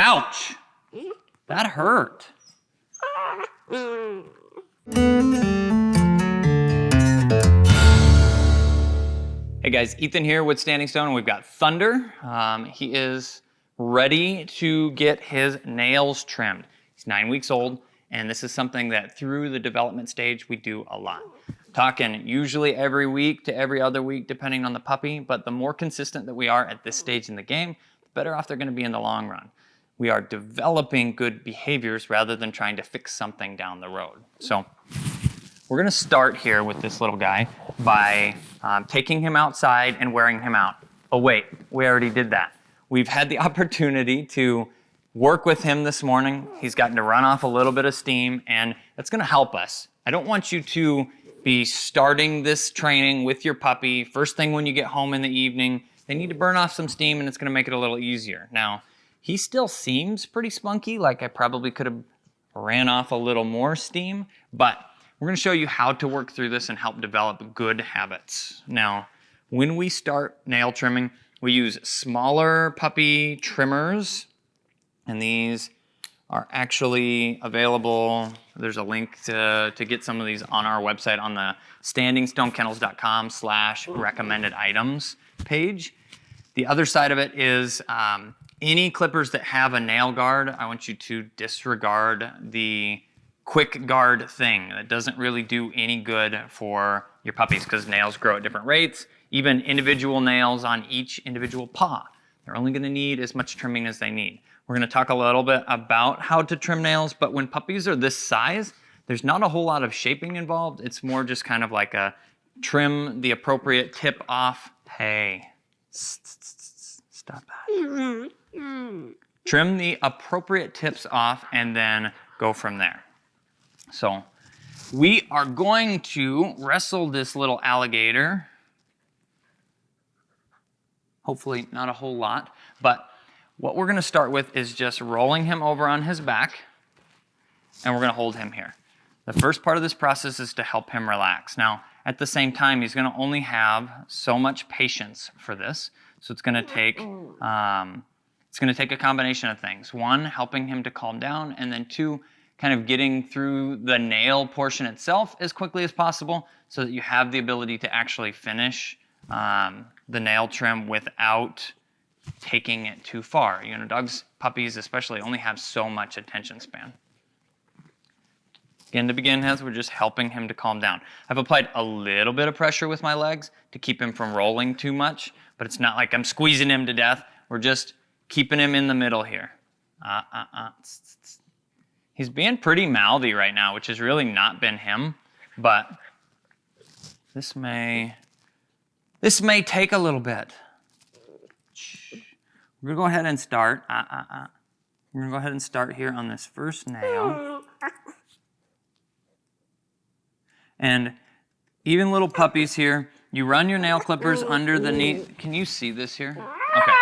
Ouch! That hurt. Hey guys, Ethan here with Standing Stone, and we've got Thunder. He is ready to get his nails trimmed. He's 9 weeks old, and this is something that through the development stage we do a lot. Talking usually every week to every other week, depending on the puppy, but the more consistent that we are at this stage in the game, the better off they're going to be in the long run. We are developing good behaviors rather than trying to fix something down the road. So we're going to start here with this little guy by taking him outside and wearing him out. Oh wait, we already did that. We've had the opportunity to work with him this morning. He's gotten to run off a little bit of steam, and that's going to help us. I don't want you to be starting this training with your puppy first thing when you get home in the evening. They need to burn off some steam, and it's going to make it a little easier. Now, he still seems pretty spunky, like I probably could have ran off a little more steam, but we're going to show you how to work through this and help develop good habits. Now, when we start nail trimming, we use smaller puppy trimmers, and these are actually available. There's a link to get some of these on our website on the standingstonekennels.com/recommended items page. The other side of it is any clippers that have a nail guard, I want you to disregard the quick guard thing. That doesn't really do any good for your puppies because nails grow at different rates, even individual nails on each individual paw. They're only going to need as much trimming as they need. We're going to talk a little bit about how to trim nails, but when puppies are this size, there's not a whole lot of shaping involved. It's more just kind of like a trim the appropriate tip off. Hey, stop that. Trim the appropriate tips off and then go from there. So we are going to wrestle this little alligator. Hopefully not a whole lot, but what we're going to start with is just rolling him over on his back, and we're going to hold him here. The first part of this process is to help him relax. Now, at the same time, he's going to only have so much patience for this, so it's going to take a combination of things. One, helping him to calm down, and then two, kind of getting through the nail portion itself as quickly as possible so that you have the ability to actually finish the nail trim without taking it too far. You know, dogs, puppies especially, only have so much attention span. Again, to begin with, we're just helping him to calm down. I've applied a little bit of pressure with my legs to keep him from rolling too much, but it's not like I'm squeezing him to death. We're just keeping him in the middle here. He's being pretty mouthy right now, which has really not been him, but this may take a little bit. We're gonna go ahead and start. We're gonna go ahead and start here on this first nail. And even little puppies here, you run your nail clippers under the knee. Can you see this here? Okay.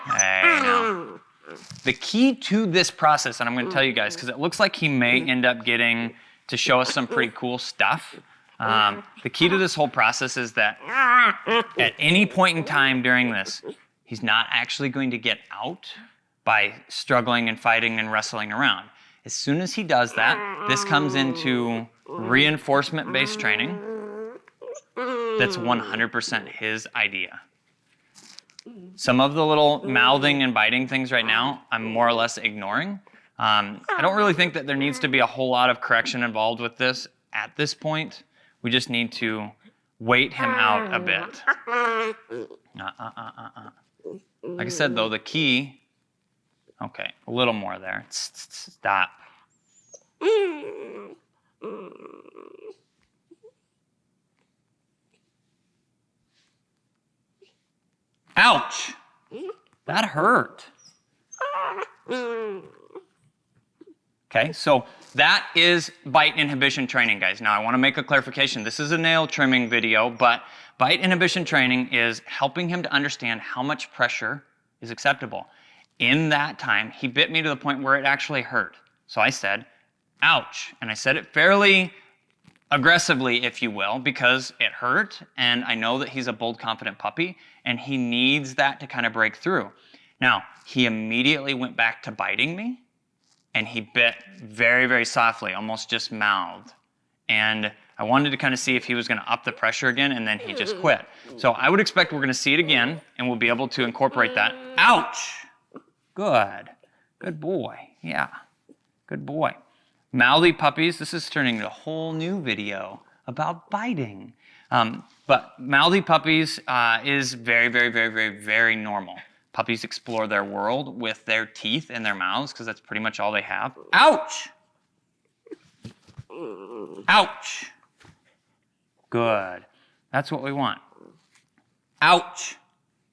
Hey, now. The key to this process, and I'm going to tell you guys, because it looks like he may end up getting to show us some pretty cool stuff. The key to this whole process is that at any point in time during this, he's not actually going to get out by struggling and fighting and wrestling around. As soon as he does that, this comes into reinforcement-based training. That's 100% his idea. Some of the little mouthing and biting things right now, I'm more or less ignoring. I don't really think that there needs to be a whole lot of correction involved with this at this point. We just need to wait him out a bit. Like I said, though, the key... Okay, a little more there. Stop. Ouch! That hurt. Okay, so that is bite inhibition training, guys. Now, I want to make a clarification. This is a nail trimming video, but bite inhibition training is helping him to understand how much pressure is acceptable. In that time, he bit me to the point where it actually hurt. So I said, ouch. And I said it fairly aggressively, if you will, because it hurt, and I know that he's a bold, confident puppy, and he needs that to kind of break through. Now, he immediately went back to biting me, and he bit very, very softly, almost just mouthed. And I wanted to kind of see if he was going to up the pressure again, and then he just quit. So I would expect we're going to see it again, and we'll be able to incorporate that. Ouch! Good. Good boy. Yeah. Good boy. Mouthy puppies, this is turning into a whole new video about biting. But mouthy puppies is very, very, very, very, very normal. Puppies explore their world with their teeth and their mouths because that's pretty much all they have. Ouch! Ouch! Good. That's what we want. Ouch!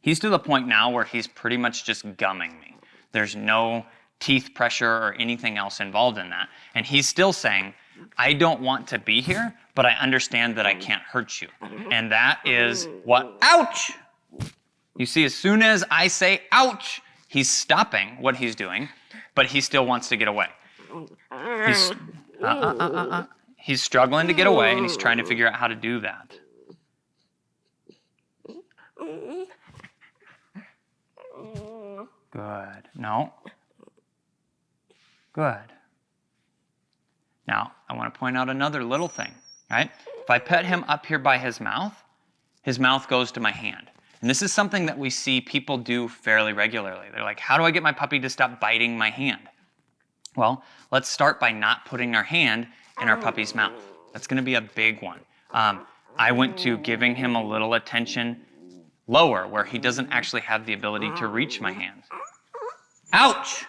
He's to the point now where he's pretty much just gumming me. There's no teeth pressure or anything else involved in that. And he's still saying, I don't want to be here, but I understand that I can't hurt you. And that is what, ouch! You see, as soon as I say ouch, he's stopping what he's doing, but he still wants to get away. He's struggling to get away, and he's trying to figure out how to do that. Good. No. Good. Now, I want to point out another little thing, right? If I pet him up here by his mouth goes to my hand. And this is something that we see people do fairly regularly. They're like, how do I get my puppy to stop biting my hand? Well, let's start by not putting our hand in our puppy's mouth. That's going to be a big one. I went to giving him a little attention lower, where he doesn't actually have the ability to reach my hands. Ouch!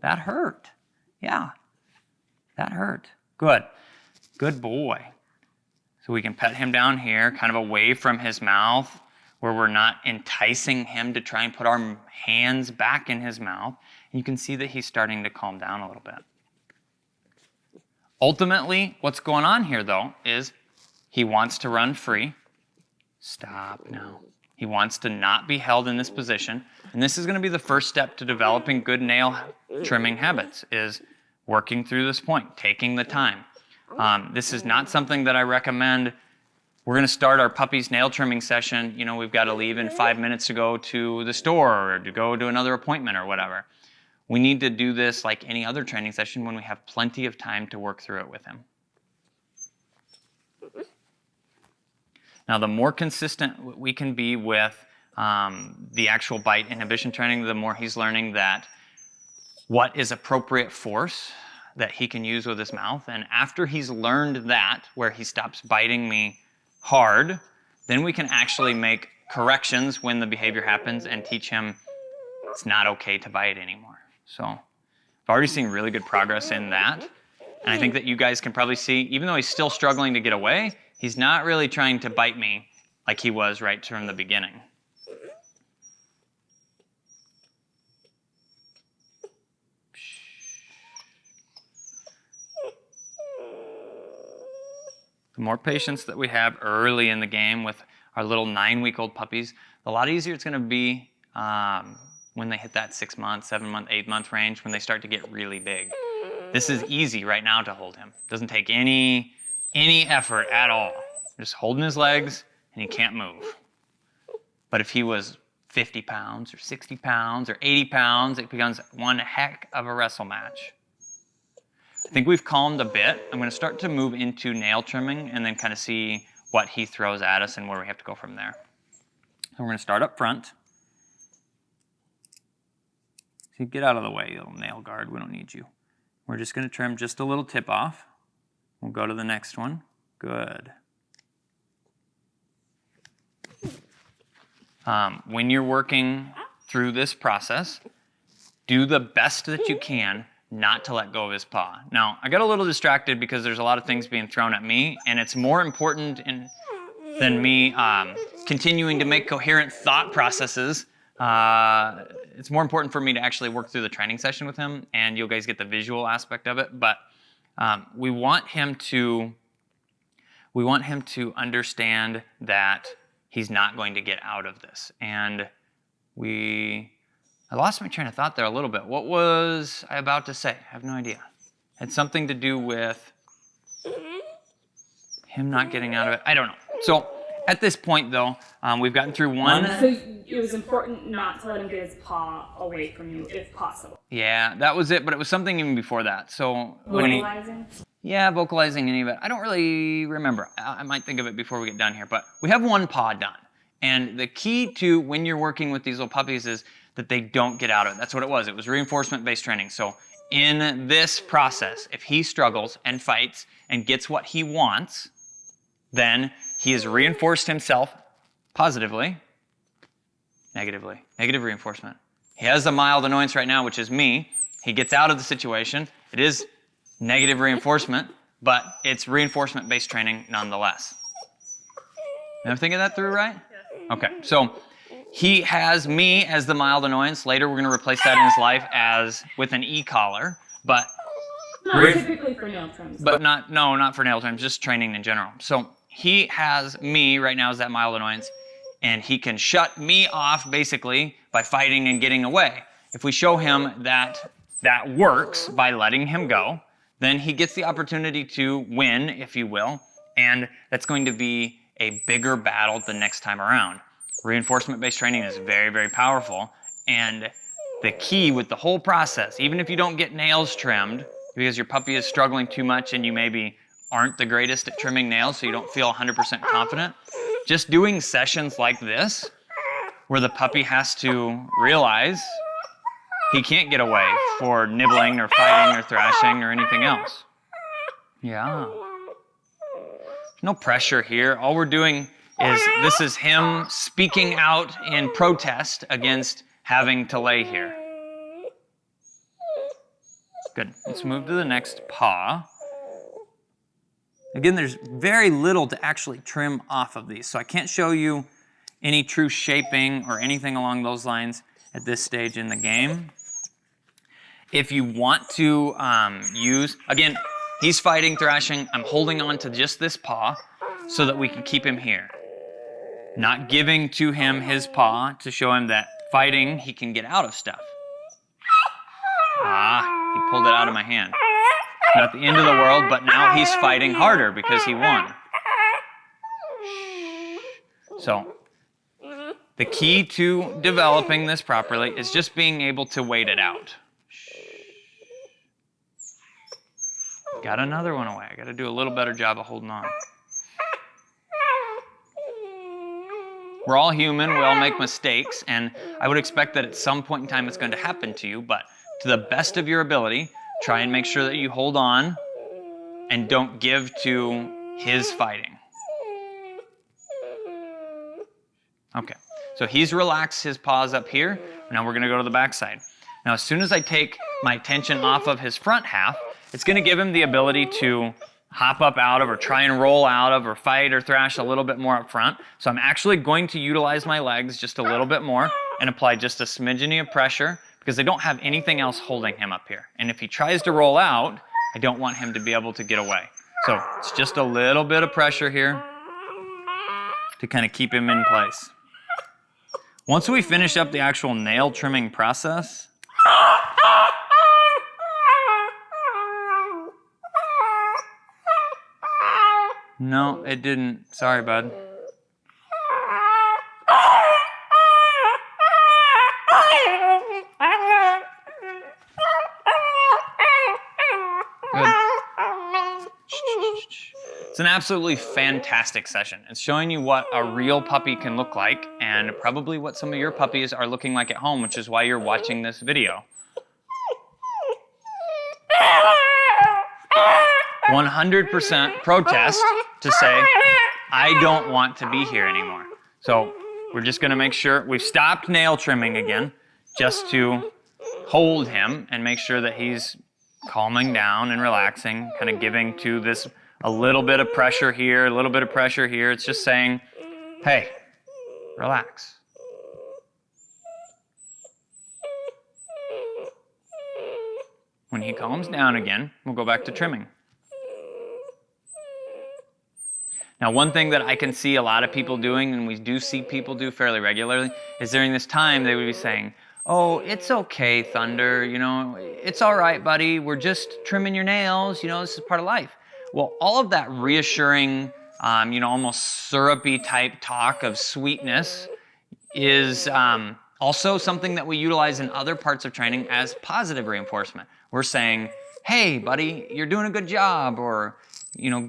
That hurt. Yeah, that hurt. Good. Good boy. So we can pet him down here, kind of away from his mouth, where we're not enticing him to try and put our hands back in his mouth. And you can see that he's starting to calm down a little bit. Ultimately, what's going on here, though, is he wants to run free. Stop now. He wants to not be held in this position. And this is going to be the first step to developing good nail trimming habits, is working through this point, taking the time. This is not something that I recommend. We're going to start our puppy's nail trimming session. You know, we've got to leave in 5 minutes to go to the store or to go to another appointment or whatever. We need to do this like any other training session when we have plenty of time to work through it with him. Now, the more consistent we can be with the actual bite inhibition training, the more he's learning that what is appropriate force that he can use with his mouth. And after he's learned that, where he stops biting me hard, then we can actually make corrections when the behavior happens and teach him it's not okay to bite anymore. So I've already seen really good progress in that. And I think that you guys can probably see, even though he's still struggling to get away, he's not really trying to bite me like he was right from the beginning. The more patience that we have early in the game with our little 9-week-old puppies, the lot easier it's going to be when they hit that 6-month, 7-month, 8-month range, when they start to get really big. This is easy right now to hold him. Doesn't take any effort at all. Just holding his legs and he can't move. But if he was 50 pounds or 60 pounds or 80 pounds, it becomes one heck of a wrestle match. I think we've calmed a bit. I'm going to start to move into nail trimming and then kind of see what he throws at us and where we have to go from there. So we're going to start up front. So get out of the way, little nail guard. We don't need you. We're just going to trim just a little tip off. We'll go to the next one. Good. When you're working through this process, do the best that you can not to let go of his paw. Now, I got a little distracted because there's a lot of things being thrown at me, and it's more important than me continuing to make coherent thought processes. It's more important for me to actually work through the training session with him, and you guys get the visual aspect of it. But we want him to understand that he's not going to get out of this. And I lost my train of thought there a little bit. What was I about to say? I have no idea. It had something to do with him not getting out of it. I don't know. So At this point, though, we've gotten through one. So it was important not to let him get his paw away from you, if possible. Yeah, that was it, but it was something even before that. So Vocalizing? vocalizing any of it. I don't really remember. I might think of it before we get done here, but we have one paw done. And the key to when you're working with these little puppies is that they don't get out of it. That's what it was. It was reinforcement-based training. So in this process, if he struggles and fights and gets what he wants, then he has reinforced himself positively, negatively, negative reinforcement. He has a mild annoyance right now, which is me. He gets out of the situation. It is negative reinforcement, but it's reinforcement-based training nonetheless. Am I thinking that through right? Yes. Okay, so he has me as the mild annoyance. Later, we're going to replace that in his life as with an e-collar, but not typically for nail trims. But not for nail trims, just training in general. So he has me right now as that mild annoyance, and he can shut me off basically by fighting and getting away. If we show him that that works by letting him go, then he gets the opportunity to win, if you will, and that's going to be a bigger battle the next time around. Reinforcement-based training is very, very powerful, and the key with the whole process, even if you don't get nails trimmed, because your puppy is struggling too much and you maybe aren't the greatest at trimming nails, so you don't feel 100% confident, just doing sessions like this, where the puppy has to realize he can't get away for nibbling or fighting or thrashing or anything else. Yeah. No pressure here. All we're doing is, this is him speaking out in protest against having to lay here. Good. Let's move to the next paw. Again, there's very little to actually trim off of these, so I can't show you any true shaping or anything along those lines at this stage in the game. If you want to use, again, he's fighting, thrashing. I'm holding on to just this paw so that we can keep him here. Not giving to him his paw to show him that fighting, he can get out of stuff. He pulled it out of my hand. Not the end of the world, but now he's fighting harder because he won. So, the key to developing this properly is just being able to wait it out. Got another one away. I got to do a little better job of holding on. We're all human, we all make mistakes, and I would expect that at some point in time it's going to happen to you, but to the best of your ability, try and make sure that you hold on and don't give to his fighting. Okay, so he's relaxed his paws up here. Now we're going to go to the back side. Now as soon as I take my attention off of his front half, it's going to give him the ability to hop up out of or try and roll out of or fight or thrash a little bit more up front. So I'm actually going to utilize my legs just a little bit more and apply just a smidgen of pressure because I don't have anything else holding him up here. And if he tries to roll out, I don't want him to be able to get away. So it's just a little bit of pressure here to kind of keep him in place. Once we finish up the actual nail trimming process, no, it didn't. Sorry, bud. Good. It's an absolutely fantastic session. It's showing you what a real puppy can look like and probably what some of your puppies are looking like at home, which is why you're watching this video. 100% protest to say, I don't want to be here anymore. So we're just going to make sure we've stopped nail trimming again just to hold him and make sure that he's calming down and relaxing, kind of giving to this a little bit of pressure here, a little bit of pressure here. It's just saying, hey, relax. When he calms down again, we'll go back to trimming. Now, one thing that I can see a lot of people doing, and we do see people do fairly regularly, is during this time they would be saying, oh, it's okay, Thunder, you know, it's all right, buddy, we're just trimming your nails, you know, this is part of life. Well, all of that reassuring almost syrupy type talk of sweetness is also something that we utilize in other parts of training as positive reinforcement. We're saying, hey, buddy, you're doing a good job, or,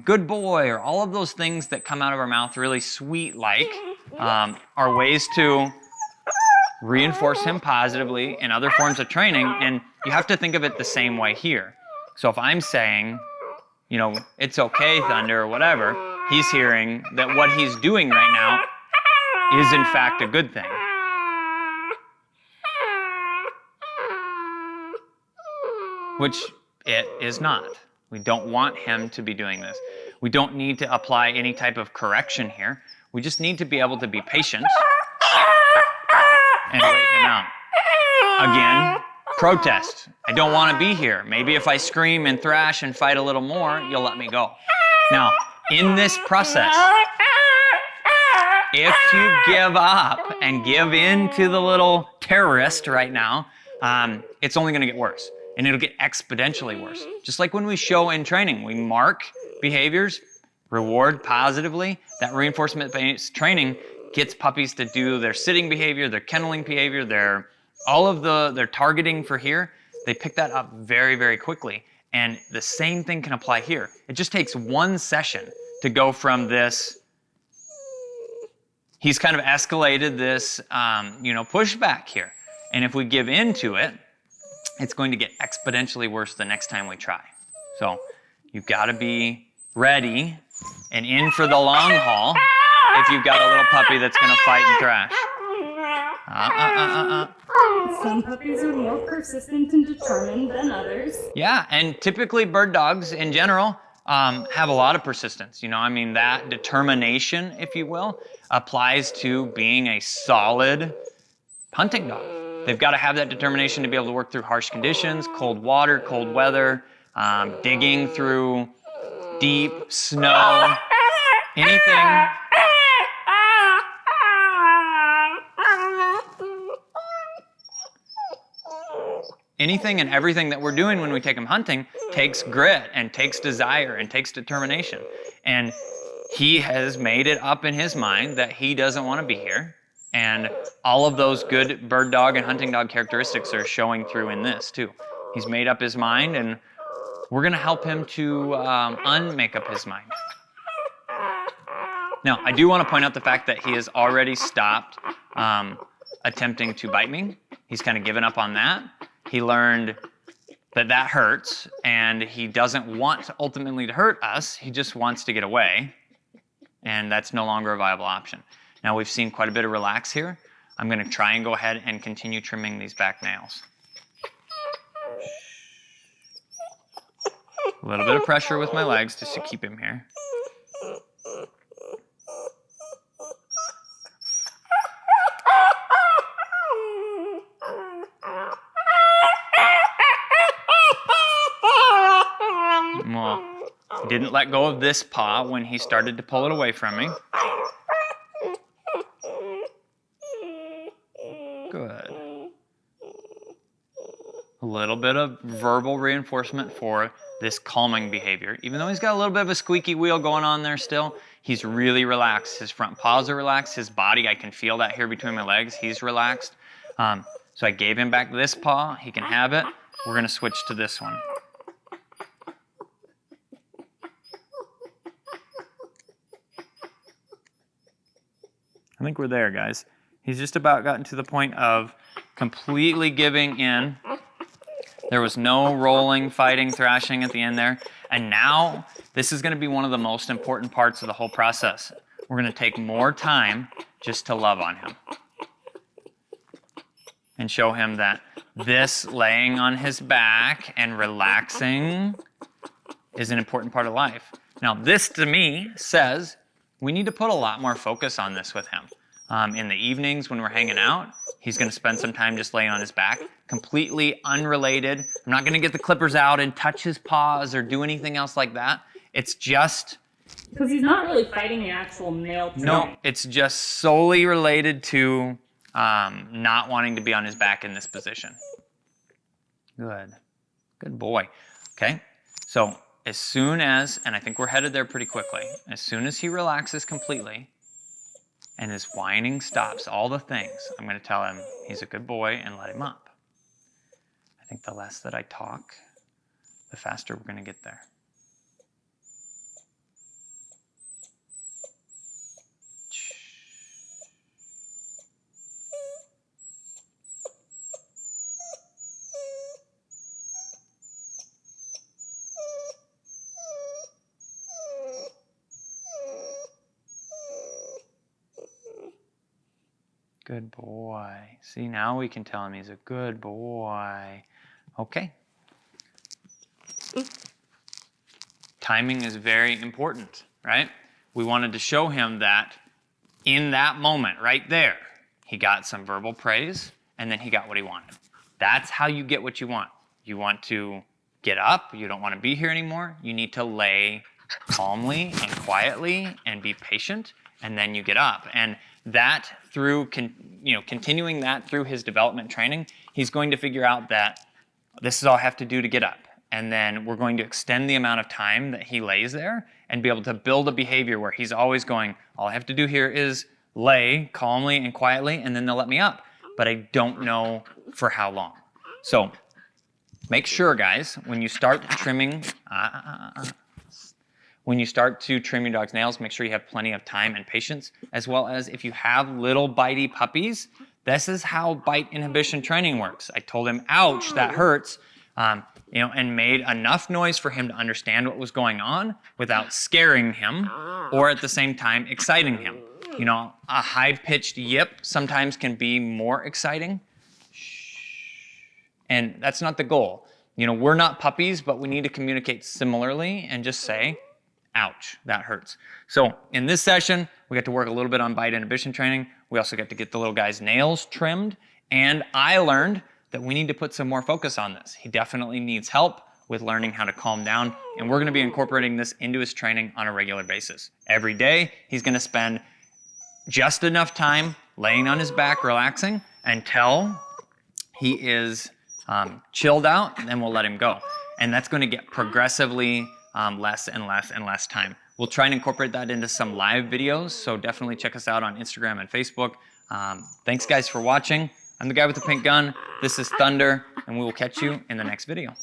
good boy, or all of those things that come out of our mouth really sweet-like are ways to reinforce him positively in other forms of training, and you have to think of it the same way here. So if I'm saying, it's okay, Thunder, or whatever, he's hearing that what he's doing right now is in fact a good thing. Which it is not. We don't want him to be doing this. We don't need to apply any type of correction here. We just need to be able to be patient and wait him out. Again, protest. I don't want to be here. Maybe if I scream and thrash and fight a little more, you'll let me go. Now, in this process, if you give up and give in to the little terrorist right now, it's only going to get worse. And it'll get exponentially worse. Just like when we show in training, we mark behaviors, reward positively. That reinforcement-based training gets puppies to do their sitting behavior, their kenneling behavior, their targeting for here. They pick that up very, very quickly. And the same thing can apply here. It just takes one session to go from this, he's kind of escalated this, pushback here. And if we give in to it, it's going to get exponentially worse the next time we try. So you've got to be ready and in for the long haul if you've got a little puppy that's going to fight and thrash. Some puppies are more persistent and determined than others. Yeah, and typically bird dogs in general have a lot of persistence. That determination, if you will, applies to being a solid hunting dog. They've got to have that determination to be able to work through harsh conditions, cold water, cold weather, digging through deep snow, anything. Anything and everything that we're doing when we take him hunting takes grit and takes desire and takes determination. And he has made it up in his mind that he doesn't want to be here. And all of those good bird dog and hunting dog characteristics are showing through in this too. He's made up his mind, and we're going to help him to unmake up his mind. Now, I do want to point out the fact that he has already stopped attempting to bite me. He's kind of given up on that. He learned that hurts, and he doesn't want ultimately to hurt us. He just wants to get away, and that's no longer a viable option. Now we've seen quite a bit of relax here. I'm going to try and go ahead and continue trimming these back nails. A little bit of pressure with my legs just to keep him here. Well, he didn't let go of this paw when he started to pull it away from me. Good. A little bit of verbal reinforcement for this calming behavior. Even though he's got a little bit of a squeaky wheel going on there still, he's really relaxed. His front paws are relaxed. His body, I can feel that here between my legs. He's relaxed. So I gave him back this paw. He can have it. We're going to switch to this one. I think we're there, guys. He's just about gotten to the point of completely giving in. There was no rolling, fighting, thrashing at the end there. And now, this is going to be one of the most important parts of the whole process. We're going to take more time just to love on him. And show him that this laying on his back and relaxing is an important part of life. Now, this to me says we need to put a lot more focus on this with him. In the evenings when we're hanging out, he's going to spend some time just laying on his back, completely unrelated. I'm not going to get the clippers out and touch his paws or do anything else like that. It's just... Because he's not really fighting the actual male trait. No, it's just solely related to not wanting to be on his back in this position. Good. Good boy. Okay, so as soon as, and I think we're headed there pretty quickly, as soon as he relaxes completely and his whining stops, all the things, I'm going to tell him he's a good boy and let him up. I think the less that I talk, the faster we're going to get there. Good boy. See, now we can tell him he's a good boy. Okay. Timing is very important, right? We wanted to show him that in that moment, right there, he got some verbal praise and then he got what he wanted. That's how you get what you want. You want to get up, you don't want to be here anymore, you need to lay calmly and quietly and be patient, and then you get up. And that through continuing that through his development training, he's going to figure out that this is all I have to do to get up. And then we're going to extend the amount of time that he lays there and be able to build a behavior where he's always going, all I have to do here is lay calmly and quietly, and then they'll let me up. But I don't know for how long. So make sure, guys, when you start trimming, when you start to trim your dog's nails, make sure you have plenty of time and patience, as well as if you have little bitey puppies, this is how bite inhibition training works. I told him, ouch, that hurts, and made enough noise for him to understand what was going on without scaring him or at the same time exciting him. A high-pitched yip sometimes can be more exciting. And that's not the goal. We're not puppies, but we need to communicate similarly and just say, ouch, that hurts. So in this session, we got to work a little bit on bite inhibition training. We also got to get the little guy's nails trimmed. And I learned that we need to put some more focus on this. He definitely needs help with learning how to calm down. And we're going to be incorporating this into his training on a regular basis. Every day, he's going to spend just enough time laying on his back, relaxing, until he is chilled out, and then we'll let him go. And that's going to get progressively less and less and less time. We'll try and incorporate that into some live videos, so definitely check us out on Instagram and Facebook. Thanks, guys, for watching. I'm the guy with the pink gun. This is Thunder, and we will catch you in the next video.